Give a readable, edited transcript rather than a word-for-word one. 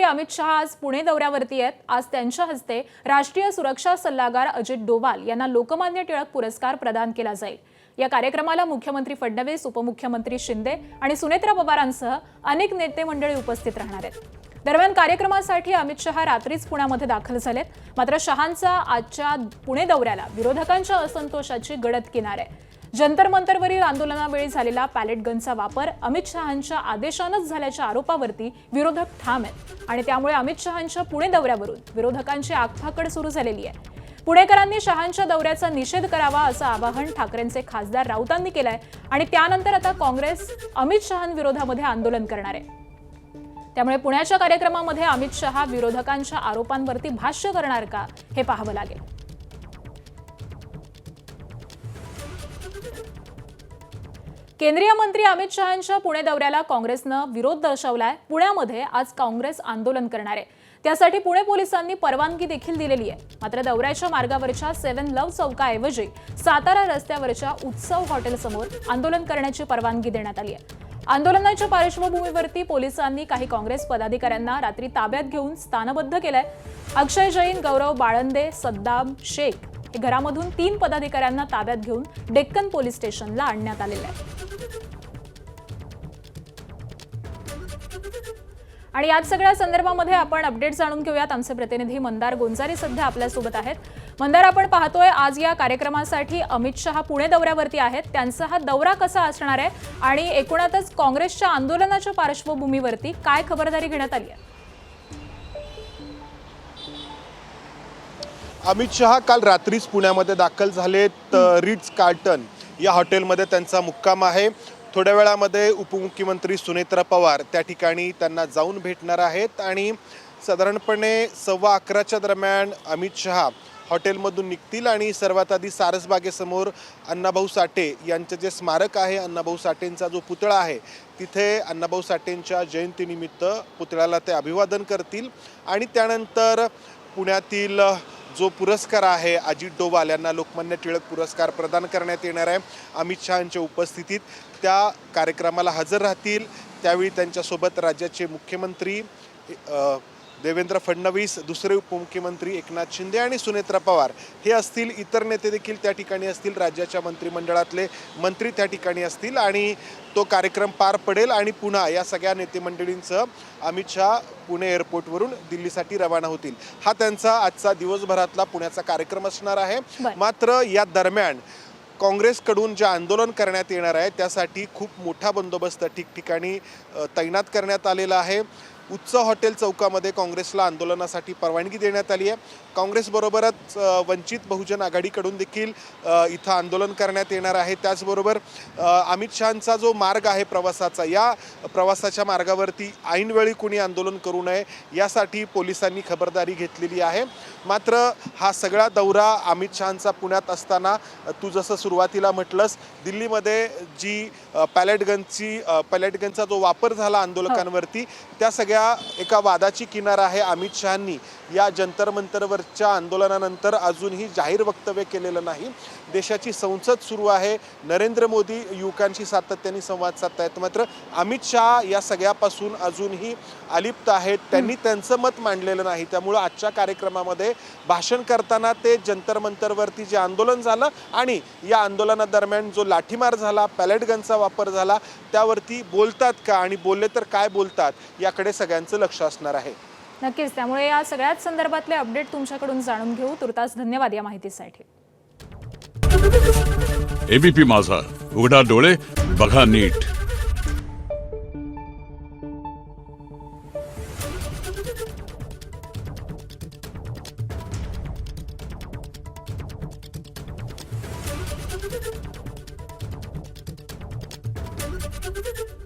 अमित शहा आज पुणे दौऱ्यावरती आहेत। आज त्यांच्या हस्ते राष्ट्रीय सुरक्षा सल्लागार अजित डोवाल यांना लोकमान्य टिळक पुरस्कार प्रदान केला जाईल। या कार्यक्रमाला मुख्यमंत्री फडणवीस, उपमुख्यमंत्री शिंदे आणि सुनेत्रा पवारांसह अनेक नेते मंडळी उपस्थित राहणार आहेत। दरम्यान कार्यक्रमासाठी अमित शहा रात्रीच पुण्यामध्ये दाखल झालेत। मात्र शहांचा आजच्या पुणे दौऱ्याला विरोधकांच्या असंतोषाची गडद किनार आहे। जंतर मंतरवरील आंदोलनावेळी झालेला पॅलेट गनचा वापर अमित शहांच्या आदेशानंच झाल्याच्या आरोपावरती विरोधक ठाम आहेत आणि त्यामुळे अमित शहांच्या पुणे दौऱ्यावरून विरोधकांची आगफाकड सुरू झालेली आहे। पुणेकरांनी शहांच्या दौऱ्याचा निषेध करावा असं आवाहन ठाकरेंचे खासदार राऊतांनी केलंय आणि त्यानंतर आता काँग्रेस अमित शहांविरोधामध्ये आंदोलन करणार आहे। त्यामुळे पुण्याच्या कार्यक्रमामध्ये अमित शहा विरोधकांच्या आरोपांवरती भाष्य करणार का हे पाहावं लागेल। केंद्रीय मंत्री अमित शहांच्या पुणे दौऱ्याला काँग्रेसनं विरोध दर्शवलाय। पुण्यामध्ये आज काँग्रेस आंदोलन करणार आहे। त्यासाठी पुणे पोलिसांनी परवानगी देखील दिलेली आहे। मात्र दौऱ्याच्या मार्गावरच्या 7 लव्ह चौकाऐवजी सातारा रस्त्यावरच्या उत्सव हॉटेलसमोर आंदोलन करण्याची परवानगी देण्यात आली आहे। आंदोलनाच्या पार्श्वभूमीवरती पोलिसांनी काही काँग्रेस पदाधिकाऱ्यांना रात्री ताब्यात घेऊन स्थानबद्ध केलंय। अक्षय जैन, गौरव बाळंदे, सद्दाम शेख हे घरामधून 3 पदाधिकाऱ्यांना ताब्यात घेऊन डेक्कन पोलीस स्टेशनला आणण्यात आलेलं आहे। आणि याच सगळ्या संदर्भामध्ये आपण अपडेट जाणून घेऊयात। आमचे प्रतिनिधी मंदार गोंजारी सध्या आपल्यासोबत आहेत। मंदार, आपण पाहतोय आज या कार्यक्रमासाठी अमित शहा पुणे दौऱ्यावरती आहेत। त्यांचा हा दौरा कसा असणार आहे आणि एकूणातच काँग्रेसच्या आंदोलनाच्या पार्श्वभूमीवरती काय खबरदारी घेण्यात आली आहे? अमित शहा काल रात्रीच पुण्यामध्ये दाखल झालेत। रिट्स कार्लटन या हॉटेलमध्ये त्यांचा मुक्काम आहे। थोड्या वेळामध्ये उपमुख्यमंत्री सुनेत्रा पवार त्या ठिकाणी त्यांना जाऊन भेटणार आहेत आणि साधारणपणे 11:15च्या दरम्यान अमित शहा हॉटेलमधून निघतील आणि सर्वात आधी सारसबागेसमोर अण्णाभाऊ साठे यांचे जे स्मारक आहे, अण्णाभाऊ साठेंचा जो पुतळा आहे, तिथे अण्णाभाऊ साठेंच्या जयंतीनिमित्त पुतळ्याला ते अभिवादन करतील आणि त्यानंतर पुण्यातील जो पुरस्कार आहे अजित डोवाल यांना लोकमान्य टिळक पुरस्कार प्रदान करण्यात येणार आहे। अमित शहांच्या उपस्थितीत त्या कार्यक्रमाला हजर राहतील। त्यावेळी त्यांच्यासोबत राज्याचे मुख्यमंत्री देवेंद्र फडणवीस, दुसरे उपमुख्यमंत्री एकनाथ शिंदे आणि सुनेत्रा पवार हे असतील। इतर नेते देखील त्या ठिकाणी असतील। राज्याच्या मंत्रिमंडळातले मंत्री त्या ठिकाणी असतील आणि तो कार्यक्रम पार पडेल आणि पुन्हा या सगळ्या नेते मंडळींसह अमित शहा पुणे एअरपोर्टवरून दिल्लीसाठी रवाना होतील। हा त्यांचा आजचा दिवसभरातला पुण्याचा कार्यक्रम असणार आहे। मात्र या दरम्यान काँग्रेसकडून जे आंदोलन करण्यात येणार आहे त्यासाठी खूप मोठा बंदोबस्त ठिकठिकाणी तैनात करण्यात आलेला आहे। उत्सव हॉटेल चौकामध्ये काँग्रेसला आंदोलनासाठी परवानगी देण्यात आली आहे। काँग्रेसबरोबरच वंचित बहुजन आघाडीकडून देखील इथं आंदोलन करण्यात येणार आहे। त्याचबरोबर अमित शहांचा जो मार्ग आहे प्रवासाचा, या प्रवासाच्या मार्गावरती ऐनवेळी कोणी आंदोलन करू नये यासाठी पोलिसांनी खबरदारी घेतलेली आहे। मात्र हा सगळा दौरा अमित शहांचा पुण्यात असताना तू जसं सुरुवातीला म्हटलंस, दिल्लीमध्ये जी पॅलेट गनचा जो वापर झाला आंदोलकांवरती, त्या सगळ्या एका वादाची किनार आहे। अमित शहांनी या जंतर मंतरवरच्या आंदोलनानंतर अजूनही जाहीर वक्तव्य केलेलं नाही। देशाची संसद सुरू आहे, नरेंद्र मोदी युवकांशी सातत्याने संवाद साधतायत, मात्र अमित शहा या सगळ्यापासून अजूनही अलिप्त आहेत। त्यांनी त्यांचं मत मांडलेलं नाही। त्यामुळे आजच्या कार्यक्रमामध्ये भाषण करताना ते जंतर मंतरवरती जे आंदोलन झालं आणि या आंदोलनादरम्यान जो लाठीमार झाला, पॅलेट गनचा वापर झाला, त्यावरती बोलतात का आणि बोलले तर काय बोलतात याकडे सगळ्यांचं लक्ष असणार आहे। नक्कीच, त्यामुळे या सगळ्याच संदर्भातले अपडेट तुमच्याकडून जाणून घेऊ। तुर्तास धन्यवाद या माहितीसाठी। एबीपी माझा, उघडा डोळे बघा नीट। Thank you.